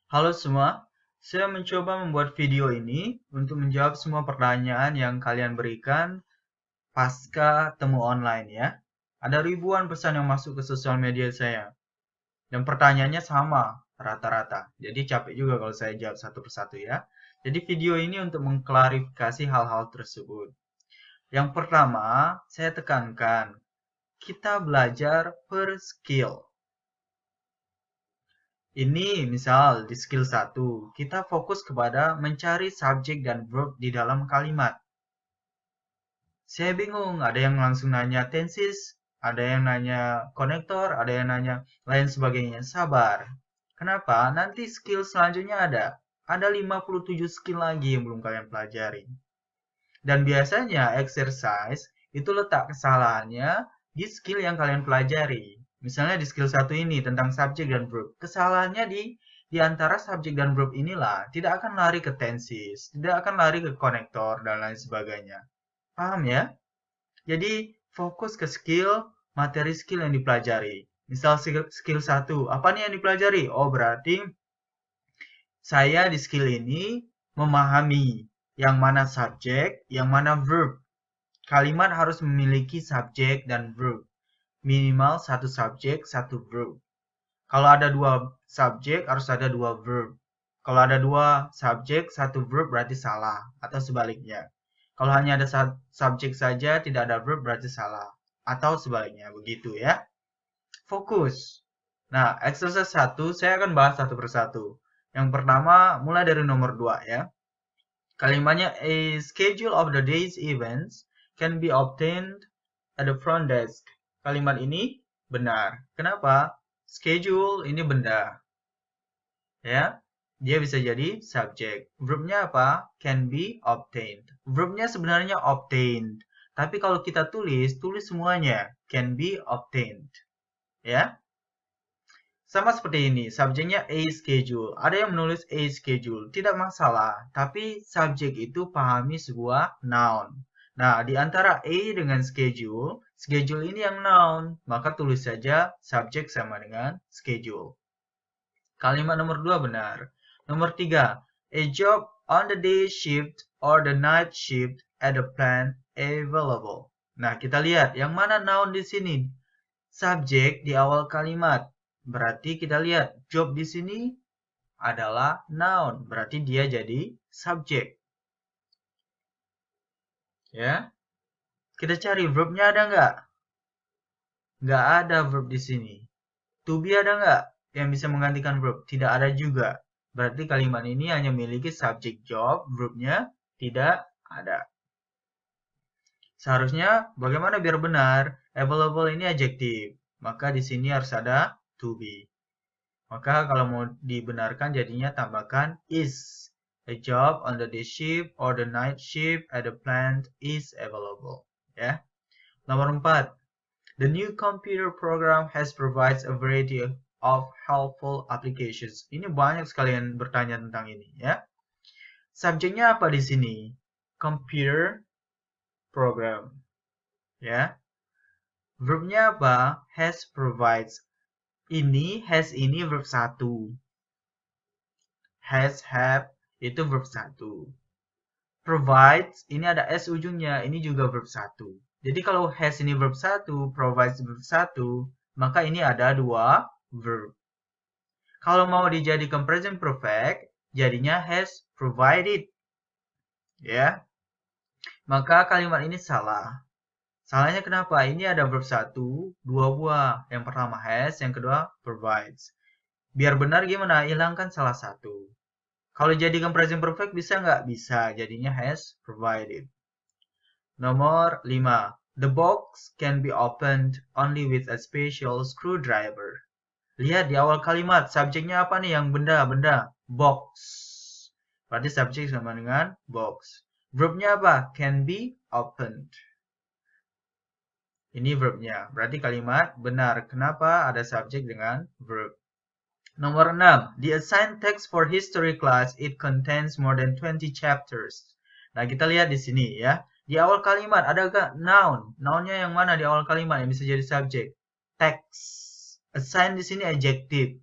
Halo semua, saya mencoba membuat video ini untuk menjawab semua pertanyaan yang kalian berikan pasca temu online ya. Ada ribuan pesan yang masuk ke sosial media saya, dan pertanyaannya sama rata-rata. Jadi capek juga kalau saya jawab satu persatu ya. Jadi video ini untuk mengklarifikasi hal-hal tersebut. Yang pertama, saya tekankan, kita belajar per skill. Ini misal di skill 1, kita fokus kepada mencari subjek dan verb di dalam kalimat. Saya bingung, ada yang langsung nanya tenses, ada yang nanya konektor, ada yang nanya lain sebagainya. Sabar. Kenapa? Nanti skill selanjutnya ada. Ada 57 skill lagi yang belum kalian pelajari. Dan biasanya exercise itu letak kesalahannya di skill yang kalian pelajari. Misalnya di skill 1 ini tentang subjek dan verb. Kesalahannya di antara subjek dan verb inilah. Tidak akan lari ke tenses, tidak akan lari ke konektor, dan lain sebagainya. Paham ya? Jadi fokus ke skill, materi skill yang dipelajari. Misal skill 1, apa nih yang dipelajari? Oh berarti saya di skill ini memahami yang mana subjek, yang mana verb. Kalimat harus memiliki subjek dan verb. Minimal satu subjek, satu verb. Kalau ada dua subjek, harus ada dua verb. Kalau ada dua subjek, satu verb berarti salah. Atau sebaliknya. Kalau hanya ada subjek saja, tidak ada verb berarti salah. Atau sebaliknya, begitu ya. Fokus. Nah, exercise 1, saya akan bahas satu persatu. Yang pertama, mulai dari nomor 2 ya. Kalimatnya, a schedule of the day's events can be obtained at the front desk. Kalimat ini benar. Kenapa? Schedule ini benda. Ya, dia bisa jadi subjek. Verbnya apa? Can be obtained. Verbnya sebenarnya obtained. Tapi kalau kita tulis semuanya. Can be obtained. Ya. Sama seperti ini, subjeknya a schedule. Ada yang menulis a schedule, tidak masalah. Tapi subjek itu pahami sebuah noun. Nah, di antara a dengan schedule, schedule ini yang noun. Maka tulis saja subjek sama dengan schedule. Kalimat nomor 2 benar. Nomor 3, a job on the day shift or the night shift at the plant available. Nah, kita lihat yang mana noun di sini. Subjek di awal kalimat. Berarti kita lihat job di sini adalah noun. Berarti dia jadi subjek. Ya. Kita cari verbnya ada nggak? Nggak ada verb di sini. To be ada nggak yang bisa menggantikan verb? Tidak ada juga. Berarti kalimat ini hanya memiliki subjek job, verbnya tidak ada. Seharusnya bagaimana biar benar? Available ini adjektif. Maka di sini harus ada to be. Maka kalau mau dibenarkan jadinya tambahkan is. A job on the day shift or the night shift at the plant is available. Ya. Nomor 4. The new computer program has provides a variety of helpful applications. Ini banyak sekalian bertanya tentang ini ya. Subjeknya apa di sini? Computer program. Ya. Verbnya apa? Has provides. Has ini verb 1. Has, have, itu verb 1. Provides, ini ada S ujungnya, ini juga verb 1. Jadi kalau has ini verb 1, provides verb 1, maka ini ada dua verb. Kalau mau dijadikan present perfect, jadinya has provided. Ya. Maka kalimat ini salah. Salahnya kenapa? Ini ada verb 1, dua buah. Yang pertama has, yang kedua provides. Biar benar gimana? Hilangkan salah satu. Kalau jadikan present perfect bisa nggak? Bisa. Jadinya has provided. Nomor 5. The box can be opened only with a special screwdriver. Lihat di awal kalimat. Subjeknya apa nih? Yang benda. Box. Berarti subjek sama dengan box. Verbnya apa? Can be opened. Ini verbnya. Berarti kalimat benar. Kenapa ada subjek dengan verb? Nomor 6. The assigned text for history class, it contains more than 20 chapters. Nah, kita lihat di sini ya. Di awal kalimat ada gak noun? Nounnya yang mana di awal kalimat yang bisa jadi subjek? Text. Assigned di sini adjective.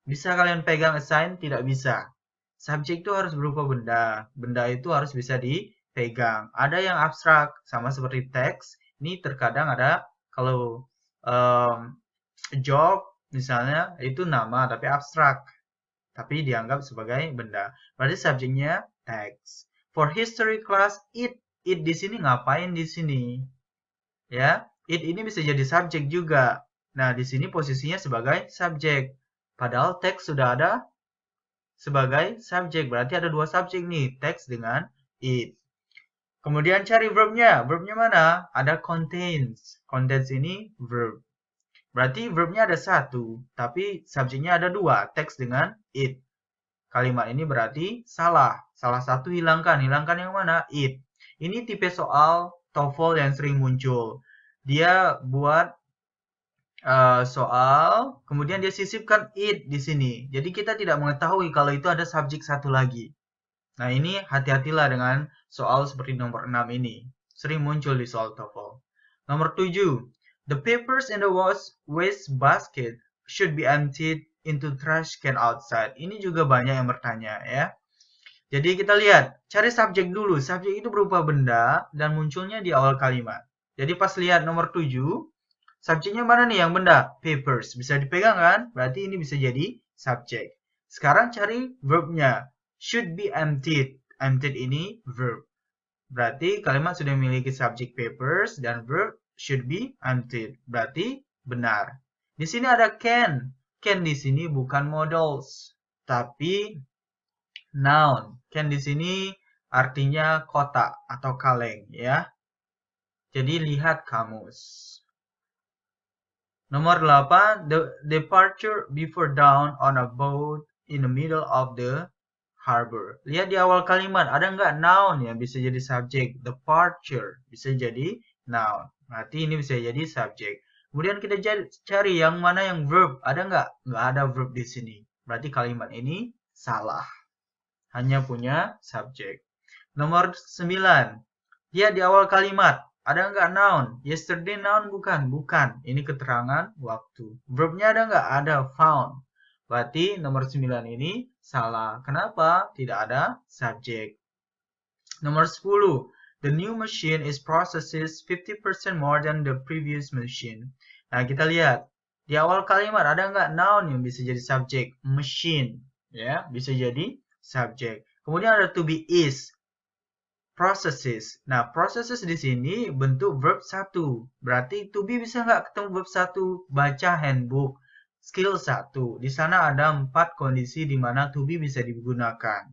Bisa kalian pegang assign? Tidak bisa. Subjek itu harus berupa benda. Benda itu harus bisa dipegang. Ada yang abstrak, sama seperti teks. Ini terkadang ada kalau job misalnya itu nama tapi abstrak. Tapi dianggap sebagai benda. Berarti subjeknya teks. For history class, it di sini ngapain di sini? Ya, it ini bisa jadi subjek juga. Nah, di sini posisinya sebagai subjek. Padahal teks sudah ada sebagai subjek. Berarti ada dua subjek nih, teks dengan it. Kemudian cari verbnya. Verbnya mana? Ada contains. Contains ini verb. Berarti verbnya ada satu, tapi subjeknya ada dua, teks dengan it. Kalimat ini berarti salah. Salah satu hilangkan. Hilangkan yang mana? It. Ini tipe soal TOEFL yang sering muncul. Dia buat soal, kemudian dia sisipkan it di sini. Jadi kita tidak mengetahui kalau itu ada subjek satu lagi. Nah, ini hati-hatilah dengan soal seperti nomor 6 ini. Sering muncul di soal TOEFL. Nomor 7. The papers in the waste basket should be emptied into trash can outside. Ini juga banyak yang bertanya ya. Jadi kita lihat, cari subjek dulu. Subjek itu berupa benda dan munculnya di awal kalimat. Jadi pas lihat nomor 7, subjeknya mana nih yang benda? Papers. Bisa dipegang kan? Berarti ini bisa jadi subjek. Sekarang cari verbnya. Should be emptied. Emptied ini verb. Berarti kalimat sudah memiliki subjek papers dan verb should be emptied. Berarti benar. Di sini ada can. Can di sini bukan modals, tapi noun. Can di sini artinya kotak atau kaleng ya. Jadi lihat kamus. Nomor 8, the departure before dawn on a boat in the middle of the harbor. Lihat di awal kalimat, ada nggak noun yang bisa jadi subjek? Departure bisa jadi noun. Berarti ini bisa jadi subjek. Kemudian kita cari yang mana yang verb. Ada nggak? Nggak ada verb di sini. Berarti kalimat ini salah. Hanya punya subjek. Nomor 9. Lihat di awal kalimat. Ada nggak noun? Yesterday noun bukan? Bukan. Ini keterangan waktu. Verbnya ada nggak? Ada. Found. Berarti nomor 9 ini salah. Kenapa? Tidak ada subjek. Nomor 10. The new machine is processes 50% more than the previous machine. Nah, kita lihat. Di awal kalimat ada nggak noun yang bisa jadi subjek? Machine. Ya, bisa jadi subjek. Kemudian ada to be is. Processes. Nah, processes di sini bentuk verb 1. Berarti to be bisa nggak ketemu verb 1? Baca handbook. Skill 1. Di sana ada 4 kondisi di mana to be bisa digunakan.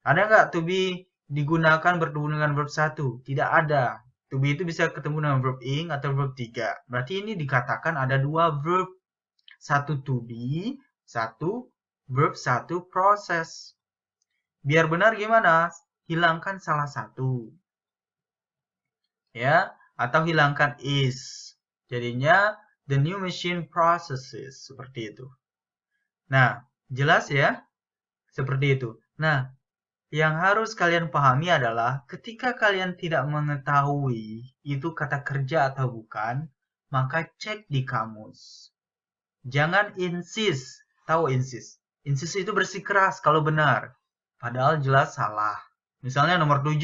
Ada nggak to be digunakan bertemu dengan verb 1? Tidak ada. To be itu bisa ketemu dengan verb ing atau verb 3. Berarti ini dikatakan ada 2 verb. 1 to be, 1 verb, 1 proses. Biar benar gimana? Hilangkan salah satu. Ya, atau hilangkan is. Jadinya the new machine processes seperti itu. Nah, jelas ya? Seperti itu. Nah, yang harus kalian pahami adalah ketika kalian tidak mengetahui itu kata kerja atau bukan, maka cek di kamus. Jangan insist. Tahu insist? Insist itu bersikeras kalau benar. Padahal jelas salah. Misalnya nomor 7.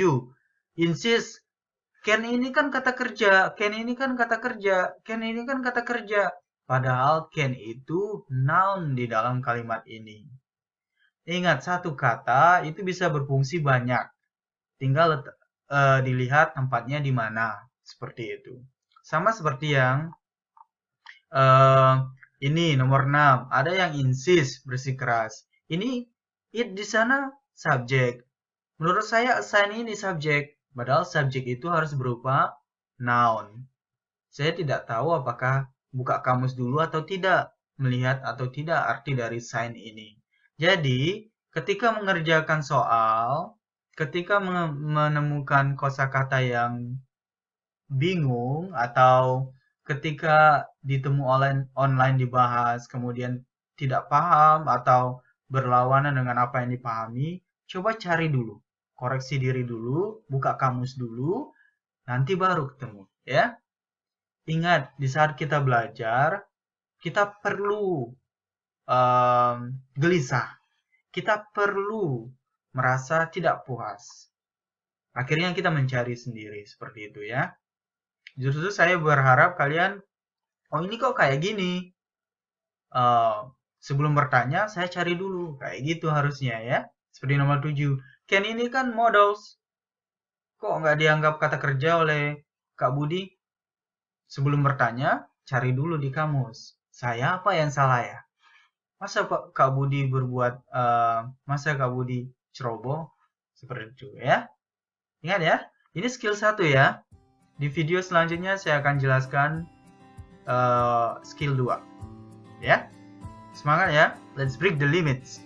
Insist. Can ini kan kata kerja. Can ini kan kata kerja. Can ini kan kata kerja. Padahal can itu noun di dalam kalimat ini. Ingat, satu kata itu bisa berfungsi banyak. Tinggal dilihat tempatnya di mana. Seperti itu. Sama seperti yang ini nomor 6. Ada yang insist, bersikeras. Ini it di sana subjek. Menurut saya assign ini subjek. Padahal subjek itu harus berupa noun. Saya tidak tahu apakah buka kamus dulu atau tidak. Melihat atau tidak arti dari sign ini. Jadi, ketika mengerjakan soal, ketika menemukan kosakata yang bingung atau ketika ditemu online dibahas, kemudian tidak paham atau berlawanan dengan apa yang dipahami, coba cari dulu. Koreksi diri dulu, buka kamus dulu, nanti baru ketemu. Ya, ingat, di saat kita belajar, kita perlu gelisah. Kita perlu merasa tidak puas. Akhirnya kita mencari sendiri seperti itu ya. Justru saya berharap kalian, oh ini kok kayak gini. Sebelum bertanya, saya cari dulu. Kayak gitu harusnya ya. Seperti nomor 7. Can ini kan modals. Kok nggak dianggap kata kerja oleh Kak Budi? Sebelum bertanya, cari dulu di kamus. Saya apa yang salah ya? Masa Kak Budi masa Kak Budi ceroboh? Seperti itu ya. Ingat ya, ini skill 1 ya. Di video selanjutnya saya akan jelaskan skill 2. Ya. Semangat ya. Let's break the limits.